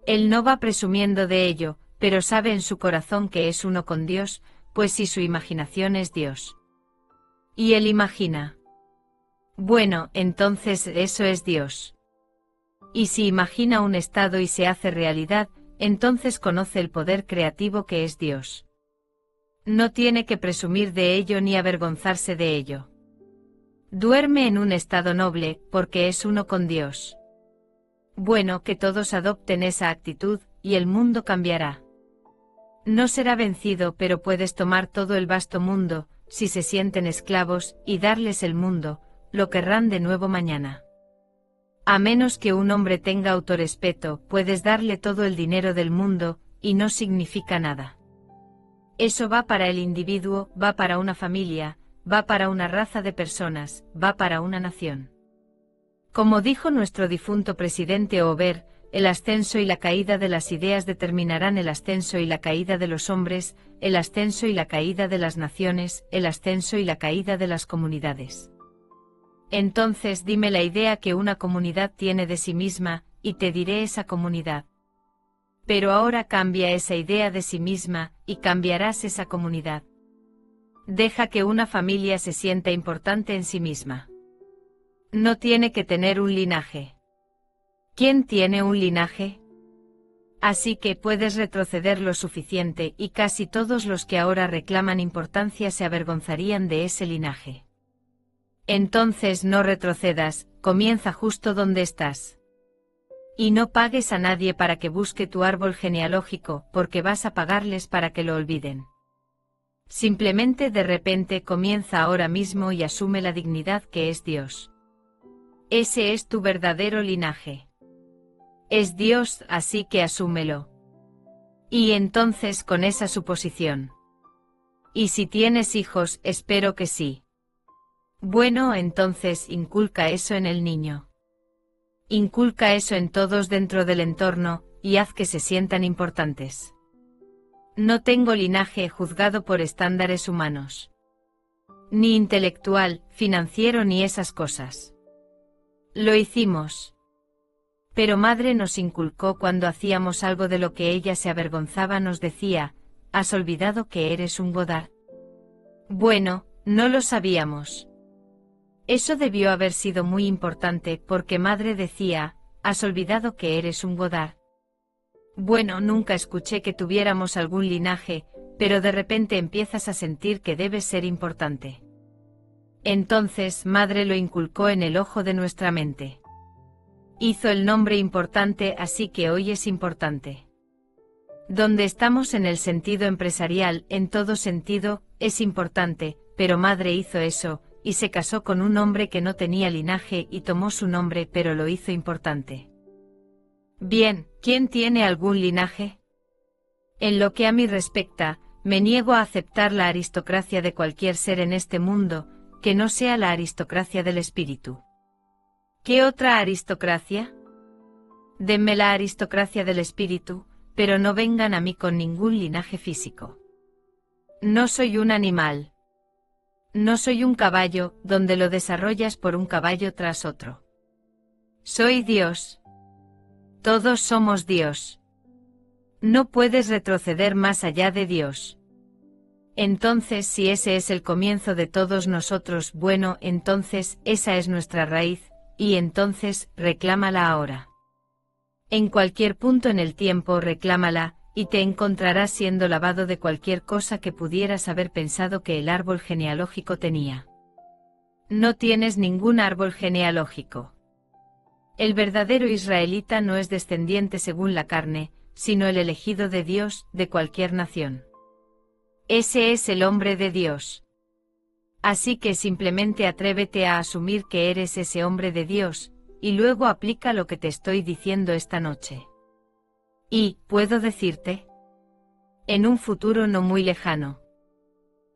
Él no va presumiendo de ello, pero sabe en su corazón que es uno con Dios, pues si su imaginación es Dios. Y él imagina. Bueno, entonces eso es Dios. Y si imagina un estado y se hace realidad, entonces conoce el poder creativo que es Dios. No tiene que presumir de ello ni avergonzarse de ello. Duerme en un estado noble, porque es uno con Dios. Bueno, que todos adopten esa actitud, y el mundo cambiará. No será vencido, pero puedes tomar todo el vasto mundo, si se sienten esclavos, y darles el mundo, lo querrán de nuevo mañana. A menos que un hombre tenga autorrespeto, puedes darle todo el dinero del mundo, y no significa nada. Eso va para el individuo, va para una familia, va para una raza de personas, va para una nación. Como dijo nuestro difunto presidente Ober, el ascenso y la caída de las ideas determinarán el ascenso y la caída de los hombres, el ascenso y la caída de las naciones, el ascenso y la caída de las comunidades. Entonces dime la idea que una comunidad tiene de sí misma, y te diré esa comunidad. Pero ahora cambia esa idea de sí misma, y cambiarás esa comunidad. Deja que una familia se sienta importante en sí misma. No tiene que tener un linaje. ¿Quién tiene un linaje? Así que puedes retroceder lo suficiente y casi todos los que ahora reclaman importancia se avergonzarían de ese linaje. Entonces no retrocedas, comienza justo donde estás. Y no pagues a nadie para que busque tu árbol genealógico, porque vas a pagarles para que lo olviden. Simplemente de repente comienza ahora mismo y asume la dignidad que es Dios. Ese es tu verdadero linaje. Es Dios, así que asúmelo. Y entonces con esa suposición. Y si tienes hijos, espero que sí. Bueno, entonces inculca eso en el niño. Inculca eso en todos dentro del entorno, y haz que se sientan importantes. No tengo linaje juzgado por estándares humanos. Ni intelectual, financiero ni esas cosas. Lo hicimos. Pero madre nos inculcó cuando hacíamos algo de lo que ella se avergonzaba, nos decía: ¿has olvidado que eres un Godard? Bueno, no lo sabíamos. Eso debió haber sido muy importante porque madre decía: ¿has olvidado que eres un Godard? Bueno, nunca escuché que tuviéramos algún linaje, pero de repente empiezas a sentir que debes ser importante. Entonces madre lo inculcó en el ojo de nuestra mente. Hizo el nombre importante, así que hoy es importante. Donde estamos en el sentido empresarial, en todo sentido, es importante, pero madre hizo eso, y se casó con un hombre que no tenía linaje y tomó su nombre, pero lo hizo importante. Bien, ¿quién tiene algún linaje? En lo que a mí respecta, me niego a aceptar la aristocracia de cualquier ser en este mundo, que no sea la aristocracia del espíritu. ¿Qué otra aristocracia? Denme la aristocracia del espíritu, pero no vengan a mí con ningún linaje físico. No soy un animal. No soy un caballo, donde lo desarrollas por un caballo tras otro. Soy Dios. Todos somos Dios. No puedes retroceder más allá de Dios. Entonces, si ese es el comienzo de todos nosotros, bueno, entonces, esa es nuestra raíz, y entonces, reclámala ahora. En cualquier punto en el tiempo reclámala, y te encontrarás siendo lavado de cualquier cosa que pudieras haber pensado que el árbol genealógico tenía. No tienes ningún árbol genealógico. El verdadero israelita no es descendiente según la carne, sino el elegido de Dios, de cualquier nación. Ese es el hombre de Dios. Así que simplemente atrévete a asumir que eres ese hombre de Dios, y luego aplica lo que te estoy diciendo esta noche. Y, ¿puedo decirte? En un futuro no muy lejano.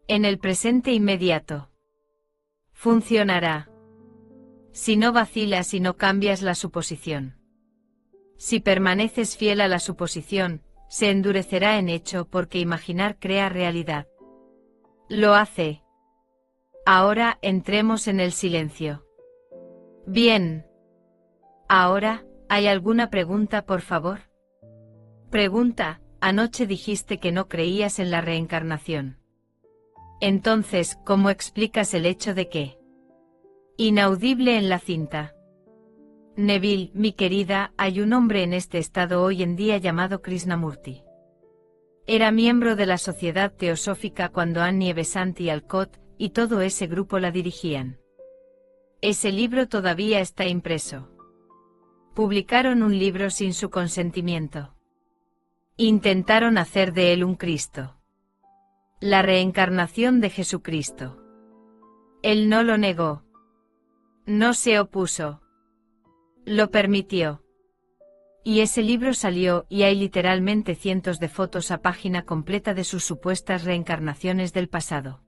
En el presente inmediato. Funcionará. Si no vacilas y no cambias la suposición. Si permaneces fiel a la suposición, se endurecerá en hecho porque imaginar crea realidad. Lo hace. Ahora entremos en el silencio. Bien. Ahora, ¿hay alguna pregunta, por favor? Pregunta, anoche dijiste que no creías en la reencarnación. Entonces, ¿cómo explicas el hecho de que? Inaudible en la cinta. Neville, mi querida, hay un hombre en este estado hoy en día llamado Krishnamurti. Era miembro de la Sociedad Teosófica cuando Annie Besant y Alcott, y todo ese grupo la dirigían. Ese libro todavía está impreso. Publicaron un libro sin su consentimiento. Intentaron hacer de él un Cristo. La reencarnación de Jesucristo. Él no lo negó. No se opuso. Lo permitió. Y ese libro salió y hay literalmente cientos de fotos a página completa de sus supuestas reencarnaciones del pasado.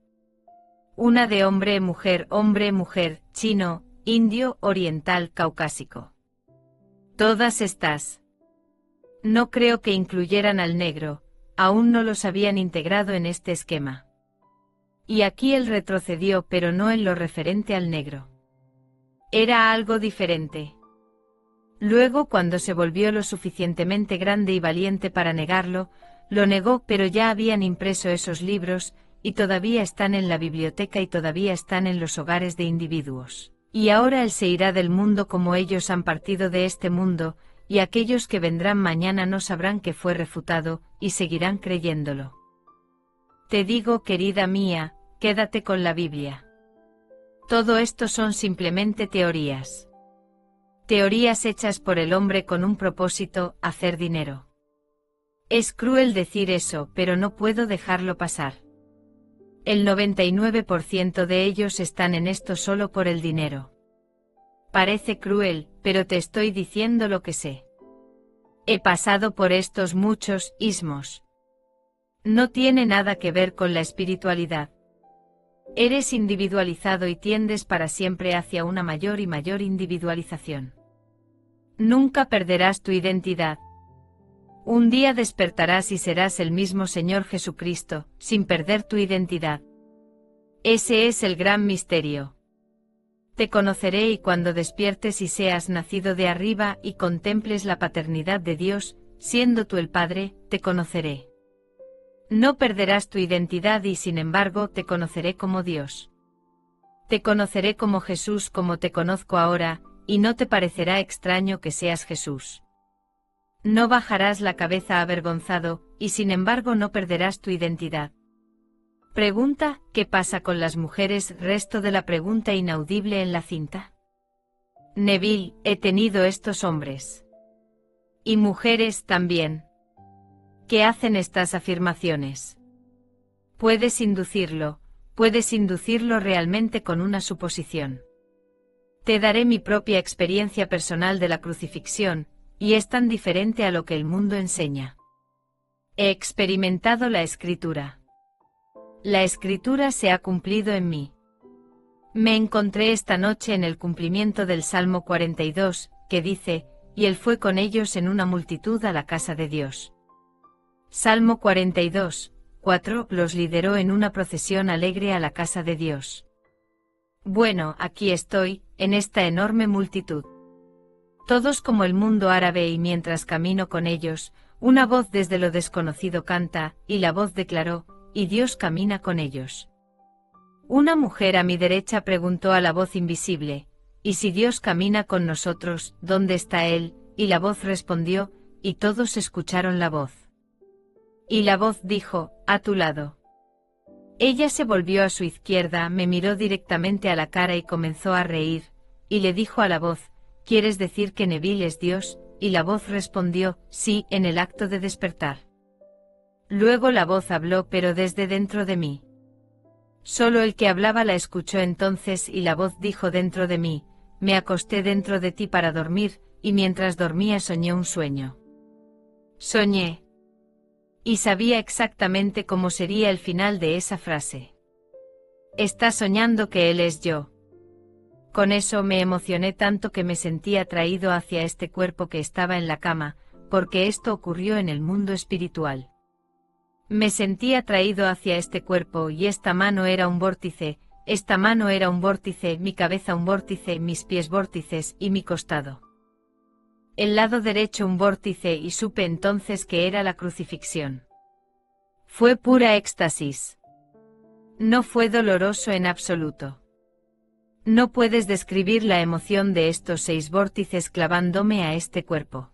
Una de hombre, mujer, chino, indio, oriental, caucásico. Todas estas. No creo que incluyeran al negro, aún no los habían integrado en este esquema. Y aquí él retrocedió, pero no en lo referente al negro. Era algo diferente. Luego, cuando se volvió lo suficientemente grande y valiente para negarlo, lo negó, pero ya habían impreso esos libros, y todavía están en la biblioteca y todavía están en los hogares de individuos. Y ahora él se irá del mundo como ellos han partido de este mundo, y aquellos que vendrán mañana no sabrán que fue refutado, y seguirán creyéndolo. Te digo, querida mía, quédate con la Biblia. Todo esto son simplemente teorías. Teorías hechas por el hombre con un propósito, hacer dinero. Es cruel decir eso, pero no puedo dejarlo pasar. El 99% de ellos están en esto solo por el dinero. Parece cruel, pero te estoy diciendo lo que sé. He pasado por estos muchos ismos. No tiene nada que ver con la espiritualidad. Eres individualizado y tiendes para siempre hacia una mayor y mayor individualización. Nunca perderás tu identidad. Un día despertarás y serás el mismo Señor Jesucristo, sin perder tu identidad. Ese es el gran misterio. Te conoceré y cuando despiertes y seas nacido de arriba y contemples la paternidad de Dios, siendo tú el Padre, te conoceré. No perderás tu identidad y sin embargo te conoceré como Dios. Te conoceré como Jesús como te conozco ahora, y no te parecerá extraño que seas Jesús. No bajarás la cabeza avergonzado, y sin embargo no perderás tu identidad. Pregunta, ¿qué pasa con las mujeres? Resto de la pregunta inaudible en la cinta. Neville, he tenido estos hombres. Y mujeres también. ¿Qué hacen estas afirmaciones? Puedes inducirlo realmente con una suposición. Te daré mi propia experiencia personal de la crucifixión, y es tan diferente a lo que el mundo enseña. He experimentado la Escritura. La Escritura se ha cumplido en mí. Me encontré esta noche en el cumplimiento del Salmo 42, que dice, y él fue con ellos en una multitud a la casa de Dios. Salmo 42, 4, los lideró en una procesión alegre a la casa de Dios. Bueno, aquí estoy, en esta enorme multitud. Todos como el mundo árabe, y mientras camino con ellos, una voz desde lo desconocido canta, y la voz declaró, y Dios camina con ellos. Una mujer a mi derecha preguntó a la voz invisible, ¿y si Dios camina con nosotros, dónde está Él? Y la voz respondió, y todos escucharon la voz. Y la voz dijo, a tu lado. Ella se volvió a su izquierda, me miró directamente a la cara y comenzó a reír, y le dijo a la voz, ¿quieres decir que Neville es Dios? Y la voz respondió, sí, en el acto de despertar. Luego la voz habló, pero desde dentro de mí. Solo el que hablaba la escuchó entonces, y la voz dijo dentro de mí, me acosté dentro de ti para dormir, y mientras dormía soñé un sueño. Soñé. Y sabía exactamente cómo sería el final de esa frase. Está soñando que Él es yo. Con eso me emocioné tanto que me sentí atraído hacia este cuerpo que estaba en la cama, porque esto ocurrió en el mundo espiritual. Me sentí atraído hacia este cuerpo y esta mano era un vórtice, mi cabeza un vórtice, mis pies vórtices y mi costado. El lado derecho un vórtice y supe entonces que era la crucifixión. Fue pura éxtasis. No fue doloroso en absoluto. No puedes describir la emoción de estos 6 vórtices clavándome a este cuerpo.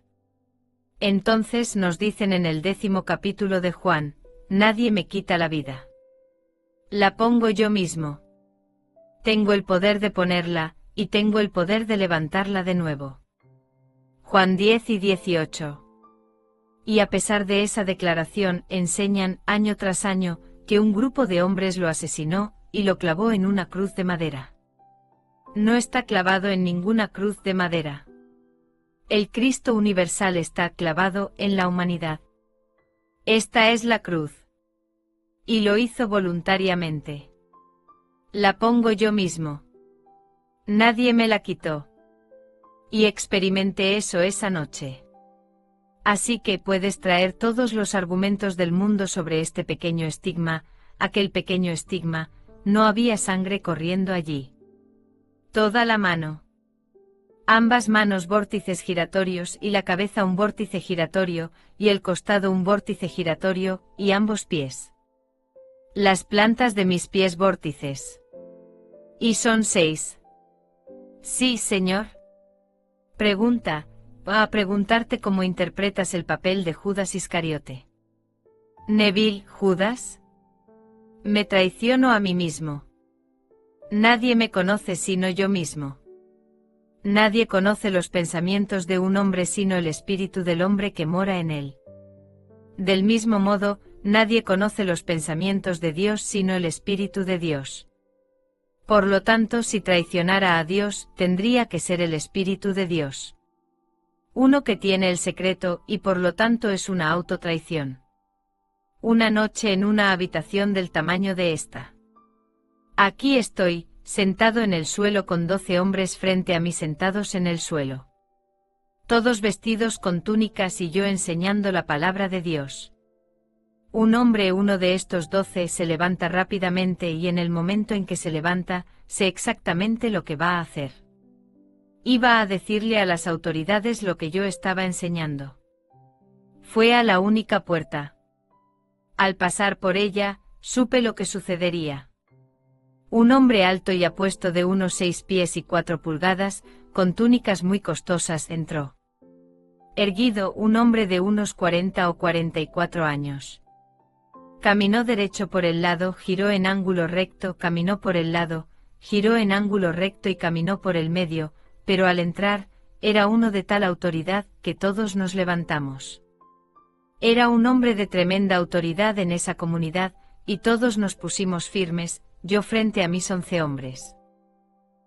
Entonces nos dicen en el 10º capítulo de Juan, nadie me quita la vida. La pongo yo mismo. Tengo el poder de ponerla, y tengo el poder de levantarla de nuevo. Juan 10 y 18. Y a pesar de esa declaración, enseñan, año tras año, que un grupo de hombres lo asesinó, y lo clavó en una cruz de madera. No está clavado en ninguna cruz de madera. El Cristo universal está clavado en la humanidad. Esta es la cruz. Y lo hizo voluntariamente. La pongo yo mismo. Nadie me la quitó. Y experimenté eso esa noche. Así que puedes traer todos los argumentos del mundo sobre este pequeño estigma, aquel pequeño estigma, no había sangre corriendo allí. Toda la mano. Ambas manos vórtices giratorios y la cabeza un vórtice giratorio, y el costado un vórtice giratorio, y ambos pies. Las plantas de mis pies vórtices. Y son 6. Sí, señor. Pregunta, a preguntarte cómo interpretas el papel de Judas Iscariote. Neville, Judas. Me traiciono a mí mismo. Nadie me conoce sino yo mismo. Nadie conoce los pensamientos de un hombre sino el espíritu del hombre que mora en él. Del mismo modo, nadie conoce los pensamientos de Dios sino el espíritu de Dios. Por lo tanto, si traicionara a Dios, tendría que ser el espíritu de Dios. Uno que tiene el secreto y por lo tanto es una autotraición. Una noche en una habitación del tamaño de esta. Aquí estoy, sentado en el suelo con 12 hombres frente a mí sentados en el suelo. Todos vestidos con túnicas y yo enseñando la palabra de Dios. Un hombre, uno de estos 12, se levanta rápidamente y en el momento en que se levanta, sé exactamente lo que va a hacer. Iba a decirle a las autoridades lo que yo estaba enseñando. Fue a la única puerta. Al pasar por ella, supe lo que sucedería. Un hombre alto y apuesto de unos 6 pies y 4 pulgadas, con túnicas muy costosas, entró. Erguido, un hombre de unos 40 o 44 años. Caminó derecho por el lado, giró en ángulo recto, caminó por el lado, giró en ángulo recto y caminó por el medio, pero al entrar, era uno de tal autoridad que todos nos levantamos. Era un hombre de tremenda autoridad en esa comunidad, y todos nos pusimos firmes, yo frente a mis 11 hombres.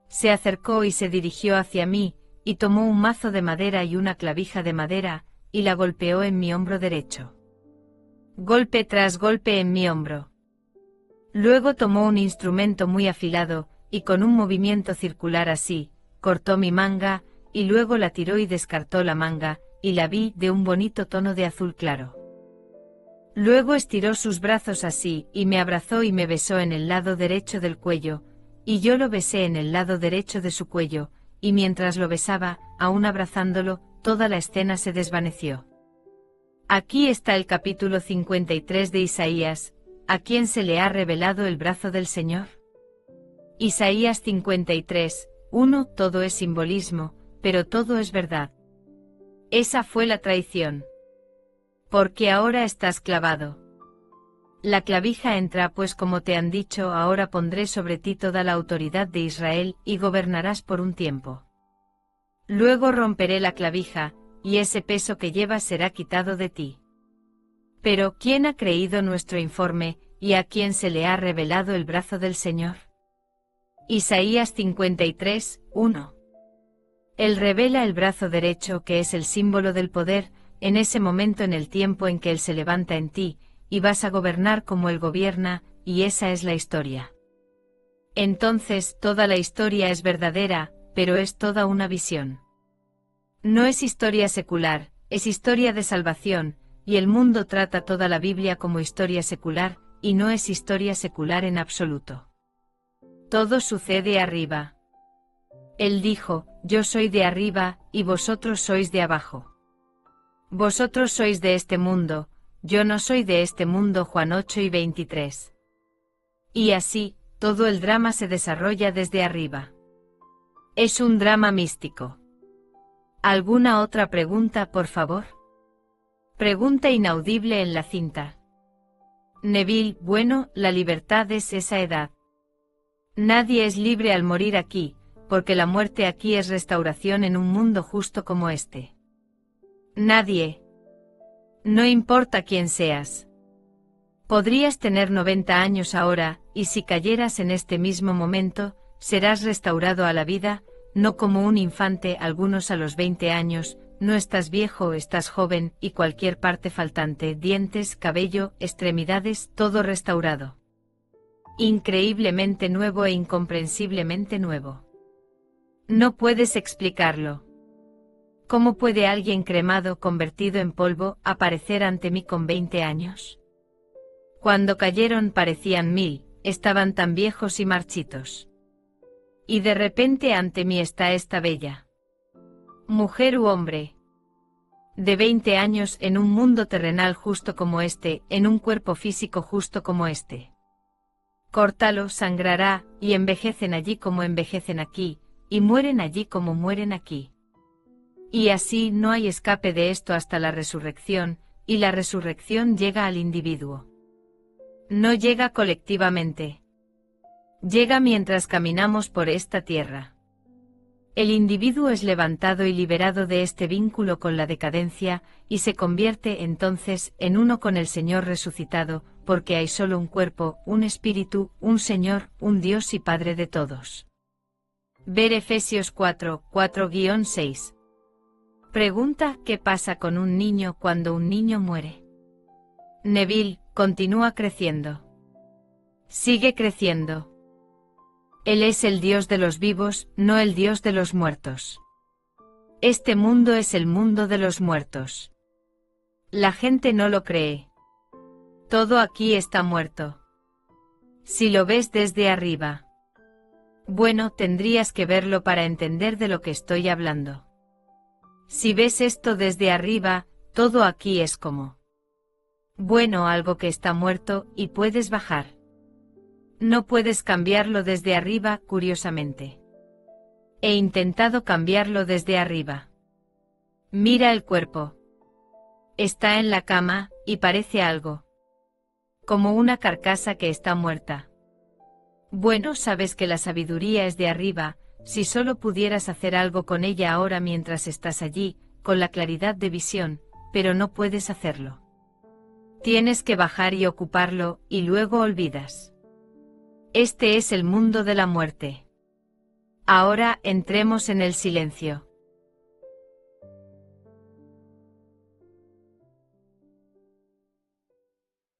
Se acercó y se dirigió hacia mí, y tomó un mazo de madera y una clavija de madera, y la golpeó en mi hombro derecho. Golpe tras golpe en mi hombro. Luego tomó un instrumento muy afilado, y con un movimiento circular así, cortó mi manga, y luego la tiró y descartó la manga, y la vi de un bonito tono de azul claro. Luego estiró sus brazos así, y me abrazó y me besó en el lado derecho del cuello, y yo lo besé en el lado derecho de su cuello, y mientras lo besaba, aún abrazándolo, toda la escena se desvaneció. Aquí está el capítulo 53 de Isaías, ¿a quién se le ha revelado el brazo del Señor? Isaías 53, 1, todo es simbolismo, pero todo es verdad. Esa fue la traición. Porque ahora estás clavado. La clavija entra, pues como te han dicho, ahora pondré sobre ti toda la autoridad de Israel, y gobernarás por un tiempo. Luego romperé la clavija, y ese peso que llevas será quitado de ti. Pero, ¿quién ha creído nuestro informe, y a quién se le ha revelado el brazo del Señor? Isaías 53, 1. Él revela el brazo derecho, que es el símbolo del poder, en ese momento en el tiempo en que Él se levanta en ti, y vas a gobernar como Él gobierna, y esa es la historia. Entonces, toda la historia es verdadera, pero es toda una visión. No es historia secular, es historia de salvación, y el mundo trata toda la Biblia como historia secular, y no es historia secular en absoluto. Todo sucede arriba. Él dijo, yo soy de arriba, y vosotros sois de abajo. Vosotros sois de este mundo, yo no soy de este mundo. Juan 8 y 23. Y así, todo el drama se desarrolla desde arriba. Es un drama místico. ¿Alguna otra pregunta, por favor? Pregunta inaudible en la cinta. Neville, bueno, la libertad es esa edad. Nadie es libre al morir aquí, porque la muerte aquí es restauración en un mundo justo como este. Nadie. No importa quién seas. Podrías tener 90 años ahora, y si cayeras en este mismo momento, serás restaurado a la vida, no como un infante. Algunos a los 20 años, no estás viejo, estás joven, y cualquier parte faltante, dientes, cabello, extremidades, todo restaurado. Increíblemente nuevo e incomprensiblemente nuevo. No puedes explicarlo. ¿Cómo puede alguien cremado, convertido en polvo, aparecer ante mí con 20 años? Cuando cayeron parecían 1000, estaban tan viejos y marchitos. Y de repente ante mí está esta bella mujer u hombre de 20 años en un mundo terrenal justo como este, en un cuerpo físico justo como este. Córtalo, sangrará, y envejecen allí como envejecen aquí, y mueren allí como mueren aquí. Y así no hay escape de esto hasta la resurrección, y la resurrección llega al individuo. No llega colectivamente. Llega mientras caminamos por esta tierra. El individuo es levantado y liberado de este vínculo con la decadencia, y se convierte entonces en uno con el Señor resucitado, porque hay solo un cuerpo, un espíritu, un Señor, un Dios y Padre de todos. Ver Efesios 4, 4-6. Pregunta, ¿qué pasa con un niño cuando un niño muere? Neville, continúa creciendo. Sigue creciendo. Él es el Dios de los vivos, no el Dios de los muertos. Este mundo es el mundo de los muertos. La gente no lo cree. Todo aquí está muerto. Si lo ves desde arriba. Bueno, tendrías que verlo para entender de lo que estoy hablando. Si ves esto desde arriba, todo aquí es como bueno, algo que está muerto, y puedes bajar. No puedes cambiarlo desde arriba, curiosamente. He intentado cambiarlo desde arriba. Mira el cuerpo. Está en la cama, y parece algo como una carcasa que está muerta. Bueno, sabes que la sabiduría es de arriba, si solo pudieras hacer algo con ella ahora mientras estás allí, con la claridad de visión, pero no puedes hacerlo. Tienes que bajar y ocuparlo, y luego olvidas. Este es el mundo de la muerte. Ahora entremos en el silencio.